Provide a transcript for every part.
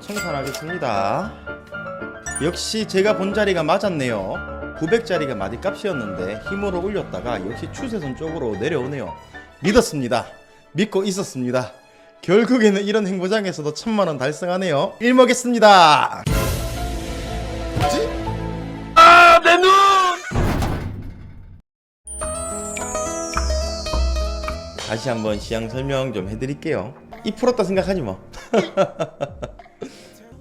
청산하겠습니다. 역시 제가 본 자리가 맞았네요. 900짜리가 마디값이었는데 힘으로 올렸다가 역시 추세선 쪽으로 내려오네요. 믿었습니다. 믿고 있었습니다. 결국에는 이런 행보장에서도 1000만원 달성하네요. 일먹겠습니다. 뭐지? 아, 내 눈! 다시 한번 시장 설명 좀 해드릴게요. 이 풀었다 생각하지 뭐.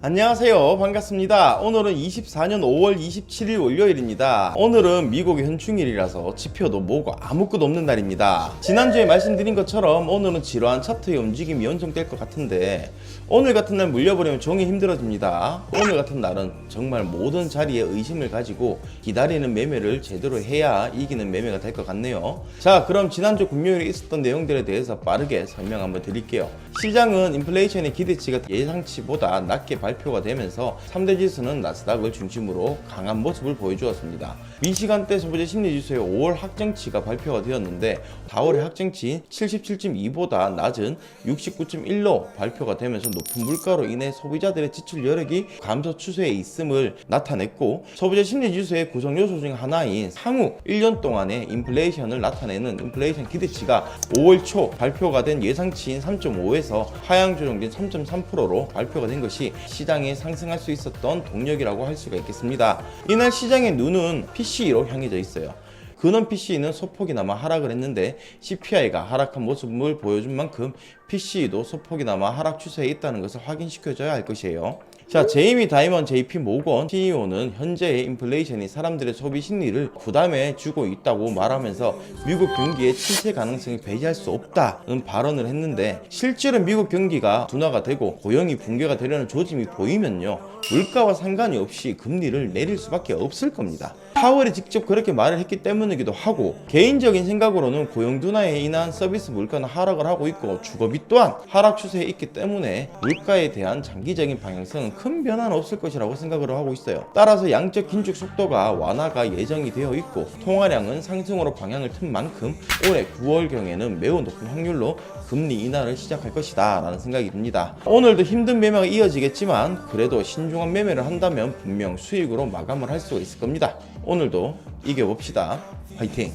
안녕하세요, 반갑습니다. 오늘은 24년 5월 27일 월요일입니다. 오늘은 미국의 현충일이라서 지표도 뭐고 아무것도 없는 날입니다. 지난주에 말씀드린 것처럼 오늘은 지루한 차트의 움직임이 연속될 것 같은데 오늘 같은 날 물려버리면 종이 힘들어집니다. 오늘 같은 날은 정말 모든 자리에 의심을 가지고 기다리는 매매를 제대로 해야 이기는 매매가 될 것 같네요. 자, 그럼 지난주 금요일에 있었던 내용들에 대해서 빠르게 설명 한번 드릴게요. 시장은 인플레이션의 기대치가 예상치보다 낮게 발표가 되면서 3대 지수는 나스닥을 중심으로 강한 모습을 보여주었습니다. 이 시간대 소비자 심리지수의 5월 확정치가 발표가 되었는데 4월의 확정치 77.2보다 낮은 69.1로 발표가 되면서 높은 물가로 인해 소비자들의 지출 여력이 감소 추세에 있음을 나타냈고, 소비자 심리지수의 구성 요소 중 하나인 향후 1년 동안의 인플레이션을 나타내는 인플레이션 기대치가 5월 초 발표가 된 예상치인 3.5에서 하향 조정된 3.3%로 발표가 된 것이 시장에 상승할 수 있었던 동력이라고 할 수가 있겠습니다. 이날 시장의 눈은 PCE로 향해져 있어요. 근원 PCE는 소폭이나마 하락을 했는데 CPI가 하락한 모습을 보여준 만큼 PCE도 소폭이나마 하락 추세에 있다는 것을 확인시켜줘야 할 것이에요. 자, 제이미 다이먼 JP 모건 CEO는 현재의 인플레이션이 사람들의 소비 심리를 부담해 주고 있다고 말하면서 미국 경기의 침체 가능성을 배제할 수 없다는 발언을 했는데, 실제로 미국 경기가 둔화가 되고 고용이 붕괴가 되려는 조짐이 보이면요, 물가와 상관이 없이 금리를 내릴 수밖에 없을 겁니다. 파월이 직접 그렇게 말을 했기 때문이기도 하고, 개인적인 생각으로는 고용 둔화에 인한 서비스 물가는 하락을 하고 있고 주거비 또한 하락 추세에 있기 때문에 물가에 대한 장기적인 방향성은 큰 변화는 없을 것이라고 생각을 하고 있어요. 따라서 양적 긴축 속도가 완화가 예정이 되어 있고 통화량은 상승으로 방향을 튼 만큼 올해 9월경에는 매우 높은 확률로 금리 인하를 시작할 것이다 라는 생각이 듭니다. 오늘도 힘든 매매가 이어지겠지만 그래도 신중한 매매를 한다면 분명 수익으로 마감을 할 수가 있을 겁니다. 오늘도 이겨봅시다. 화이팅!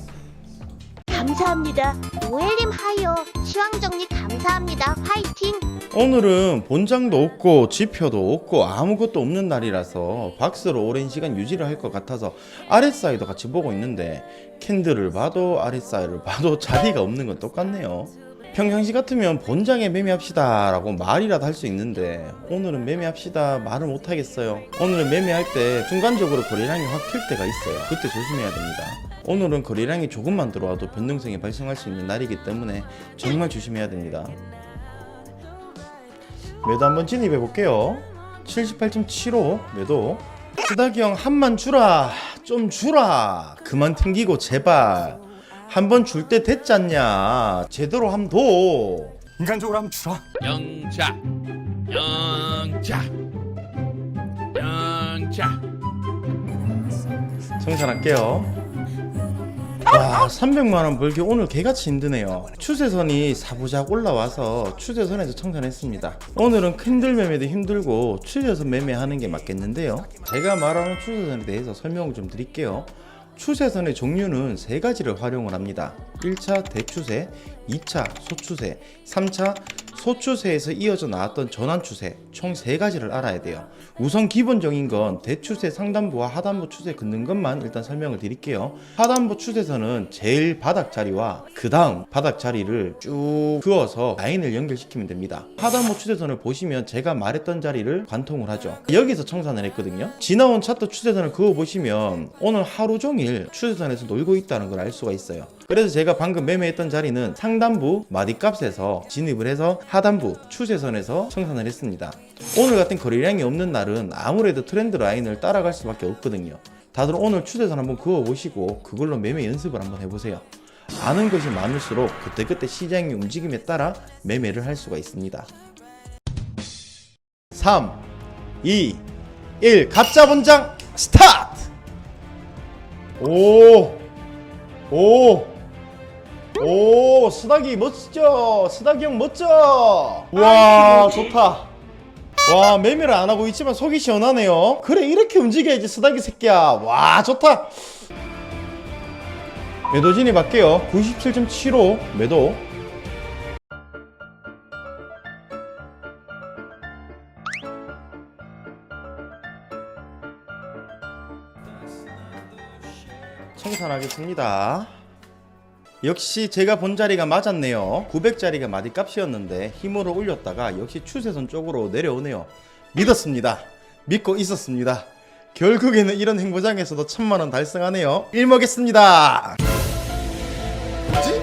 감사합니다. 오엘님 하여 시황정리 감사합니다. 화이팅! 오늘은 본장도 없고 지표도 없고 아무것도 없는 날이라서 박스로 오랜 시간 유지를 할 것 같아서 RSI도 같이 보고 있는데 캔들을 봐도 RSI를 봐도 자리가 없는 건 똑같네요. 평상시 같으면 본장에 매매합시다 라고 말이라도 할 수 있는데 오늘은 매매합시다 말을 못하겠어요. 오늘은 매매할 때 순간적으로 거래량이 확 튈 때가 있어요. 그때 조심해야 됩니다. 오늘은 거래량이 조금만 들어와도 변동성이 발생할 수 있는 날이기 때문에 정말 조심해야 됩니다. 매도 한번 진입해 볼게요. 78.75 매도. 쓰다기 형 한만 주라, 좀 주라, 그만 튕기고 제발 한번 줄 때 됐잖냐, 제대로 함 둬. 인간적으로 한번 주라. 영자 청산할게요. 와, 300만원 벌기 오늘 개같이 힘드네요. 추세선이 사부작 올라와서 추세선에서 청산했습니다. 오늘은 캔들 매매도 힘들고 추세선 매매하는 게 맞겠는데요. 제가 말하는 추세선에 대해서 설명을 좀 드릴게요. 추세선의 종류는 3가지를 활용을 합니다. 1차 대추세, 2차 소추세, 3차 소추세에서 이어져 나왔던 전환추세, 총 3가지를 알아야 돼요. 우선 기본적인 건 대추세 상단부와 하단부 추세 긋는 것만 일단 설명을 드릴게요. 하단부 추세선은 제일 바닥 자리와 그 다음 바닥 자리를 쭉 그어서 라인을 연결시키면 됩니다. 하단부 추세선을 보시면 제가 말했던 자리를 관통을 하죠. 여기서 청산을 했거든요. 지나온 차트 추세선을 그어보시면 오늘 하루 종일 추세선에서 놀고 있다는 걸 알 수가 있어요. 그래서 제가 방금 매매했던 자리는 상단부 마디값에서 진입을 해서 하단부 추세선에서 청산을 했습니다. 오늘 같은 거래량이 없는 날은 아무래도 트렌드 라인을 따라갈 수밖에 없거든요. 다들 오늘 추세선 한번 그어보시고 그걸로 매매 연습을 한번 해보세요. 아는 것이 많을수록 그때그때 시장의 움직임에 따라 매매를 할 수가 있습니다. 3, 2, 1 가짜 본장 스타트! 오, 스닥이 멋지죠? 스닥이 형 멋져! 와, 좋다. 와, 매매를 안 하고 있지만 속이 시원하네요. 그래, 이렇게 움직여야지 쓰다기 새끼야. 와, 좋다. 매도 진입할게요. 97.75 매도. 청산하겠습니다. 역시 제가 본 자리가 맞았네요. 900짜리가 마디값이었는데 힘으로 올렸다가 역시 추세선 쪽으로 내려오네요. 믿었습니다. 믿고 있었습니다. 결국에는 이런 행보장에서도 1000만원 달성하네요. 일먹겠습니다. 뭐지?